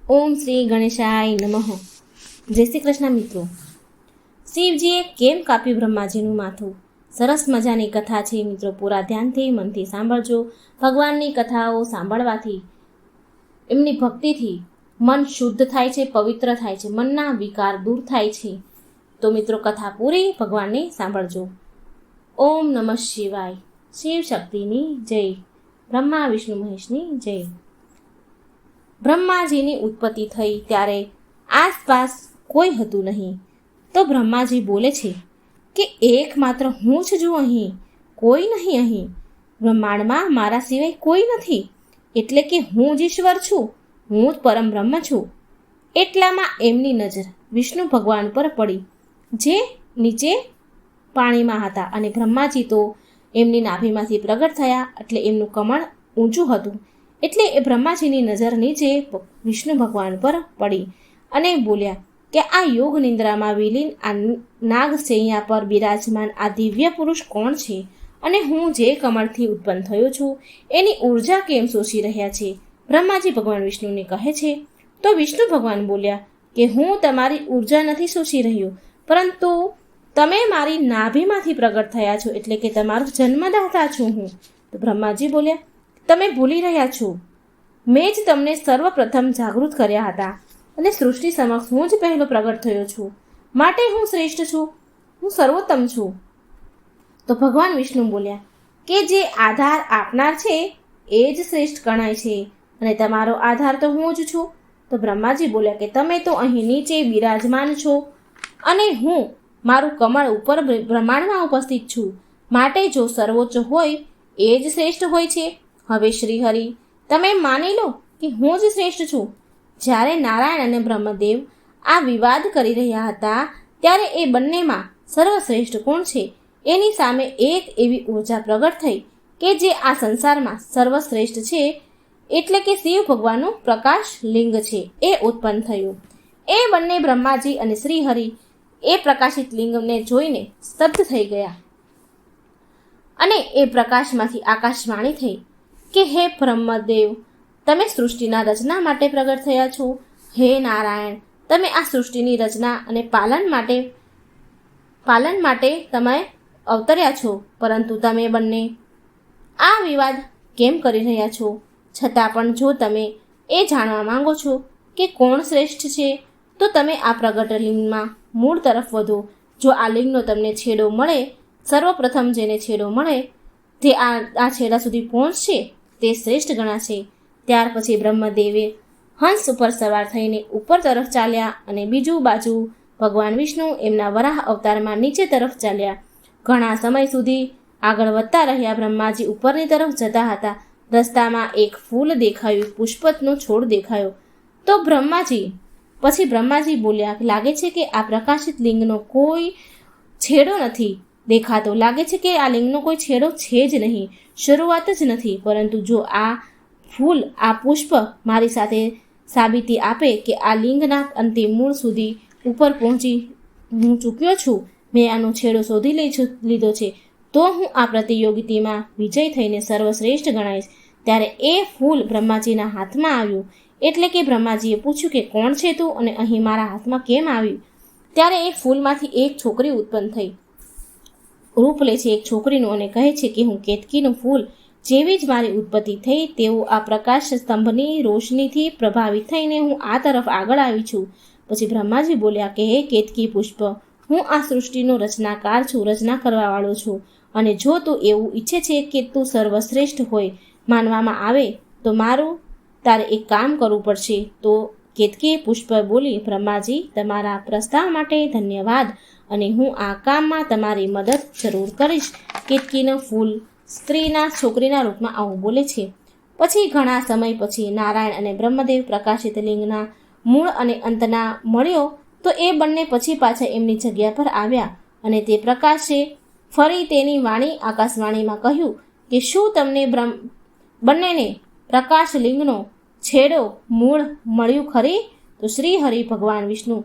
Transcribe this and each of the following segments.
ઓમ શ્રી ગણેશાય નમઃ. જય શ્રી કૃષ્ણ મિત્રો. શિવજીએ કેમ કાપ્યું બ્રહ્માજીનું માથું? સરસ મજાની કથા છે મિત્રો. પૂરા ધ્યાનથી મનથી સાંભળજો. ભગવાનની કથાઓ સાંભળવાથી એમની ભક્તિથી મન શુદ્ધ થાય છે, પવિત્ર થાય છે, મનના વિકાર દૂર થાય છે. તો મિત્રો કથા પૂરી ભગવાનની સાંભળજો. ઓમ નમઃ શિવાય. શિવ શક્તિની જય. બ્રહ્મા વિષ્ણુ મહેશની જય. બ્રહ્માજીની ઉત્પત્તિ થઈ ત્યારે આસપાસ કોઈ હતું નહીં. તો બ્રહ્માજી બોલે છે કે એકમાત્ર હું જ છું અહીં, કોઈ નહીં અહીં. બ્રહ્માંડમાં મારા સિવાય કોઈ નથી, એટલે કે હું જ ઈશ્વર છું, હું જ પરમ બ્રહ્મ છું. એટલામાં એમની નજર વિષ્ણુ ભગવાન પર પડી, જે નીચે પાણીમાં હતા. અને બ્રહ્માજી તો એમની નાભીમાંથી પ્રગટ થયા, એટલે એમનું કમળ ઊંચું હતું. એટલે એ બ્રહ્માજીની નજર નીચે વિષ્ણુ ભગવાન પર પડી અને બોલ્યા કે આ યોગ નિંદ્રામાં વિલીન આ નાગશૈયા પર બિરાજમાન આ દિવ્ય પુરુષ કોણ છે? અને હું જે કમળથી ઉત્પન્ન થયો છું એની ઉર્જા કેમ શોષી રહ્યા છે? બ્રહ્માજી ભગવાન વિષ્ણુને કહે છે. તો વિષ્ણુ ભગવાન બોલ્યા કે હું તમારી ઉર્જા નથી શોષી રહ્યો, પરંતુ તમે મારી નાભીમાંથી પ્રગટ થયા છો, એટલે કે તમારો જન્મદાતા છું હું. તો બ્રહ્માજી બોલ્યા, તમે ભૂલી રહ્યા છો, મેં જ તમને સર્વપ્રથમ જાગૃત કર્યા હતા અને સૃષ્ટિ સમક્ષ હું જ પહેલો પ્રગટ થયો છું, માટે હું શ્રેષ્ઠ છું, હું સર્વોત્તમ છું. તો ભગવાન વિષ્ણુ બોલ્યા કે જે આધાર આપનાર છે એ જ શ્રેષ્ઠ ગણાય છે, અને તમારો આધાર તો હું જ છું. તો બ્રહ્માજી બોલ્યા કે તમે તો અહીં નીચે બિરાજમાન છો અને હું મારું કમળ ઉપર બ્રહ્માંડમાં ઉપસ્થિત છું, માટે જો સર્વોચ્ચ હોય એ જ શ્રેષ્ઠ હોય છે. હવે શ્રીહરિ, તમે માની લો કે હું જ શ્રેષ્ઠ છું. જ્યારે નારાયણ અને બ્રહ્મદેવ આ વિવાદ કરી રહ્યા હતા ત્યારે એ બંનેમાં સર્વશ્રેષ્ઠ કોણ છે એની સામે એક એવી ઉર્જા પ્રગટ થઈ કે જે આ સંસારમાં સર્વશ્રેષ્ઠ છે, એટલે કે શિવ ભગવાનનું પ્રકાશ લિંગ છે, એ ઉત્પન્ન થયું. એ બંને બ્રહ્માજી અને શ્રીહરિ એ પ્રકાશિત લિંગને જોઈને સ્તબ્ધ થઈ ગયા. અને એ પ્રકાશમાંથી આકાશવાણી થઈ કે હે બ્રહ્મદેવ, તમે સૃષ્ટિના રચના માટે પ્રગટ થયા છો. હે નારાયણ, તમે આ સૃષ્ટિની રચના અને પાલન માટે તમે અવતર્યા છો. પરંતુ તમે બંને આ વિવાદ કેમ કરી રહ્યા છો? છતાં પણ જો તમે એ જાણવા માંગો છો કે કોણ શ્રેષ્ઠ છે, તો તમે આ પ્રગટ લિંગમાં મૂળ તરફ વધો. જો આ લિંગનો તમને છેડો મળે, સર્વપ્રથમ જેને છેડો મળે તે આ છેડા સુધી પહોંચશે તે શ્રેષ્ઠ ગણાશે. ત્યાર પછી બ્રહ્મદેવે હંસ ઉપર સવાર થઈને ઉપર તરફ ચાલ્યા અને બીજું બાજુ ભગવાન વિષ્ણુ એમના વરાહ અવતારમાં નીચે તરફ ચાલ્યા. ઘણા સમય સુધી આગળ વધતા રહ્યા. બ્રહ્માજી ઉપરની તરફ જતા હતા. રસ્તામાં એક ફૂલ દેખાયું, પુષ્પનો છોડ દેખાયો. તો બ્રહ્માજી બોલ્યા, લાગે છે કે આ પ્રકાશિત લિંગનો કોઈ છેડો નથી દેખાતો. લાગે છે કે આ લિંગનો કોઈ છેડો છે જ નહીં, શરૂઆત જ નથી. પરંતુ જો આ ફૂલ, આ પુષ્પ મારી સાથે સાબિતી આપે કે આ લિંગના અંતિમ મૂળ સુધી ઉપર પહોંચી હું ચૂક્યો છું, મેં આનો છેડો શોધી લીધો છે, તો હું આ પ્રતિયોગિતામાં વિજય થઈને સર્વશ્રેષ્ઠ ગણાઈશ. ત્યારે એ ફૂલ બ્રહ્માજીના હાથમાં આવ્યું. એટલે કે બ્રહ્માજીએ પૂછ્યું કે કોણ છે તું અને અહીં મારા હાથમાં કેમ આવ્યું? ત્યારે એ ફૂલમાંથી એક છોકરી ઉત્પન્ન થઈ, રૂપ લે છે એક છોકરીનું અને કહે છે કે હું કેતકીનું ફૂલ જેવી જ મારી ઉત્પત્તિ થઈ તેવું આ પ્રકાશ સ્તંભની રોશનીથી પ્રભાવિત થઈને હું આ તરફ આગળ આવી છું. પછી બ્રહ્માજી બોલ્યા કે હે કેતકી પુષ્પ, હું આ સૃષ્ટિનો રચનાકાર છું, રચના કરવાવાળો છું. અને જો તું એવું ઈચ્છે છે કે તું સર્વશ્રેષ્ઠ હોય માનવામાં આવે તો મારું તારે એક કામ કરવું પડશે. તો કેતકી પુષ્પ બોલી, બ્રહ્માજી, તમારા પ્રસ્તાવ માટે ધન્યવાદ, અને હું આ કામમાં તમારી મદદ જરૂર કરીશ. કેતકીનું ફૂલ સ્ત્રીના છોકરીના રૂપમાં આવું બોલે છે. પછી ઘણા સમય પછી નારાયણ અને બ્રહ્મદેવ પ્રકાશિત લિંગના મૂળ અને અંતના મળ્યો. તો એ બંને પછી પાછા એમની જગ્યા પર આવ્યા અને તે પ્રકાશે ફરી તેની વાણી આકાશવાણીમાં કહ્યું કે શું તમને બંનેને પ્રકાશ લિંગનો છેડો મૂળ મળ્યું ખરી? તો શ્રી હરિ ભગવાન વિષ્ણુ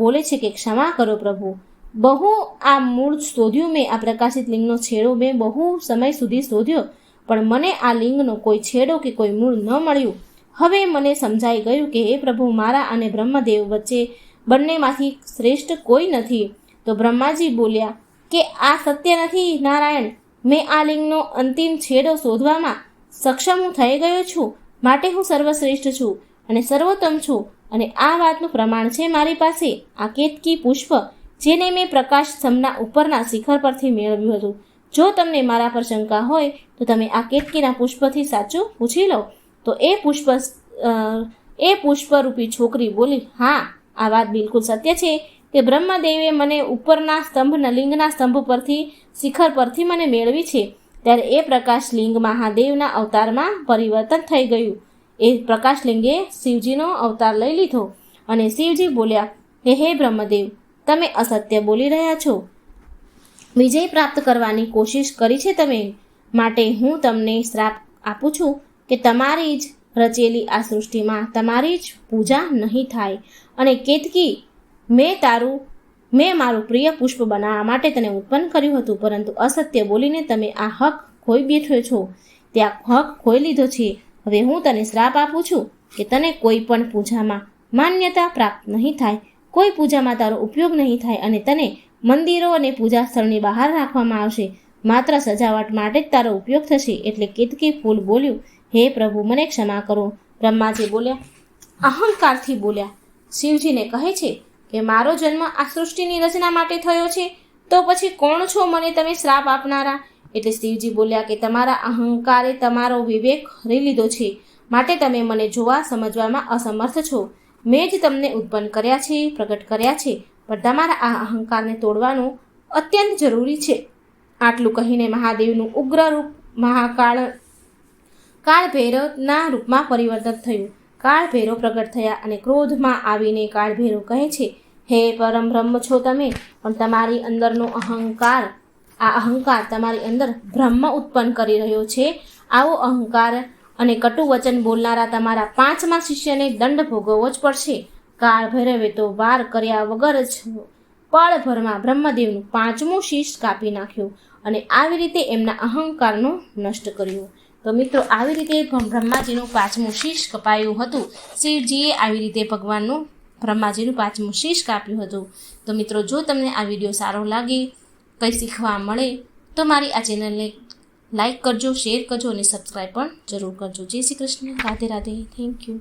બોલે છે કે ક્ષમા કરો પ્રભુ, બહુ આ મૂળ શોધ્યું મેં, આ પ્રકાશિત લિંગનો છેડો મેં બહુ સમય સુધી શોધ્યો, પણ મને આ લિંગનો કોઈ છેડો કે કોઈ મૂળ ન મળ્યું. હવે મને સમજાઈ ગયું કે હે પ્રભુ, મારા અને બ્રહ્મદેવ વચ્ચે બંનેમાંથી શ્રેષ્ઠ કોઈ નથી. તો બ્રહ્માજી બોલ્યા કે આ સત્ય નથી નારાયણ. મેં આ લિંગનો અંતિમ છેડો શોધવામાં સક્ષમ થઈ ગયો છું, માટે હું સર્વશ્રેષ્ઠ છું અને સર્વોત્તમ છું. અને આ વાતનું પ્રમાણ છે મારી પાસે આ કેતકી પુષ્પ, જેને મેં પ્રકાશ સ્તંભના ઉપરના શિખર પરથી મેળવ્યું હતું. જો તમને મારા પર શંકા હોય તો તમે આ કેતકીના પુષ્પથી સાચું પૂછી લો. તો એ પુષ્પરૂપી છોકરી બોલી, હા, આ વાત બિલકુલ સત્ય છે કે બ્રહ્મદેવે મને ઉપરના સ્તંભ લિંગના સ્તંભ પરથી શિખર પરથી મને મેળવી છે. ત્યારે એ પ્રકાશ લિંગ મહાદેવના અવતારમાં પરિવર્તન થઈ ગયું. એ પ્રકાશલિંગે શિવજીનો અવતાર લઈ લીધો અને શિવજી બોલ્યા કે હે બ્રહ્મદેવ, તમે અસત્ય બોલી રહ્યા છો. વિજય પ્રાપ્ત કરવાની કોશિશ કરી છે તમે, માટે હું તમને શ્રાપ આપું છું કે તમારી જ રચેલી આ સૃષ્ટિમાં તમારી જ પૂજા નહીં થાય. અને કેતકી, મેં મારું પ્રિય પુષ્પ બનાવવા માટે તને ઉત્પન્ન કર્યું હતું, પરંતુ અસત્ય બોલીને તમે આ હક ખોઈ બેઠો છો. ત્યાં હક ખોઈ લીધો છે. હવે હું તને શ્રાપ આપું છું કે તને કોઈ પણ પૂજામાં માન્યતા પ્રાપ્ત નહીં થાય, કોઈ પૂજામાં તારો ઉપયોગ નહીં થાય અને તને મંદિરો અને પૂજા સ્થળની બહાર રાખવામાં આવશે. માત્ર સજાવટ માટે જ તારો ઉપયોગ થશે. એટલે કેતકી ફૂલ બોલ્યું, હે પ્રભુ, મને ક્ષમા કરો. બ્રહ્માજી બોલ્યા, અહંકારથી બોલ્યા. શિવજીને કહે છે કે મારો જન્મ આ સૃષ્ટિની રચના માટે થયો છે, તો પછી કોણ છો મને તમે શ્રાપ આપનારા? એટલે શિવજી બોલ્યા કે તમારા અહંકારે તમારો વિવેક હરી લીધો છે, માટે તમે મને જોવા સમજવામાં અસમર્થ છો. મેં જ તમને ઉત્પન્ન કર્યા છે, પ્રગટ કર્યા છે, પણ તમારા આ અહંકારને તોડવાનું અત્યંત જરૂરી છે. આટલું કહીને મહાદેવનું ઉગ્ર રૂપ કાળભૈરવના રૂપમાં પરિવર્તન થયું. કાળભૈરવ પ્રગટ થયા અને ક્રોધમાં આવીને કાળભૈરવ કહે છે, હે પરમ બ્રહ્મ છો તમે, પણ તમારી અંદરનો અહંકાર તમારી અંદર બ્રહ્મ ઉત્પન્ન કરી રહ્યો છે. આવો અહંકાર અને કટુ વચન બોલનારા તમારા 5મા શિષ્યને દંડ ભોગવવો જ પડશે. કાળભૈરવે તો વાર કર્યા વગર જ પળભરમાં બ્રહ્મદેવનું 5મું શીશ કાપી નાખ્યું અને આવી રીતે એમના અહંકારનો નષ્ટ કર્યો. તો મિત્રો, આવી રીતે બ્રહ્માજીનું 5મું શીશ કપાયું હતું. શિવજીએ આવી રીતે બ્રહ્માજીનું 5મું શીશ કાપ્યું હતું. તો મિત્રો, જો તમને આ વિડીયો સારો લાગે, કંઈ શીખવા મળે, તો મારી આ ચેનલને લાઈક કરજો, શેર કરજો અને સબસ્ક્રાઈબ પણ જરૂર કરજો. જય શ્રી કૃષ્ણ. રાધે રાધે. Thank you.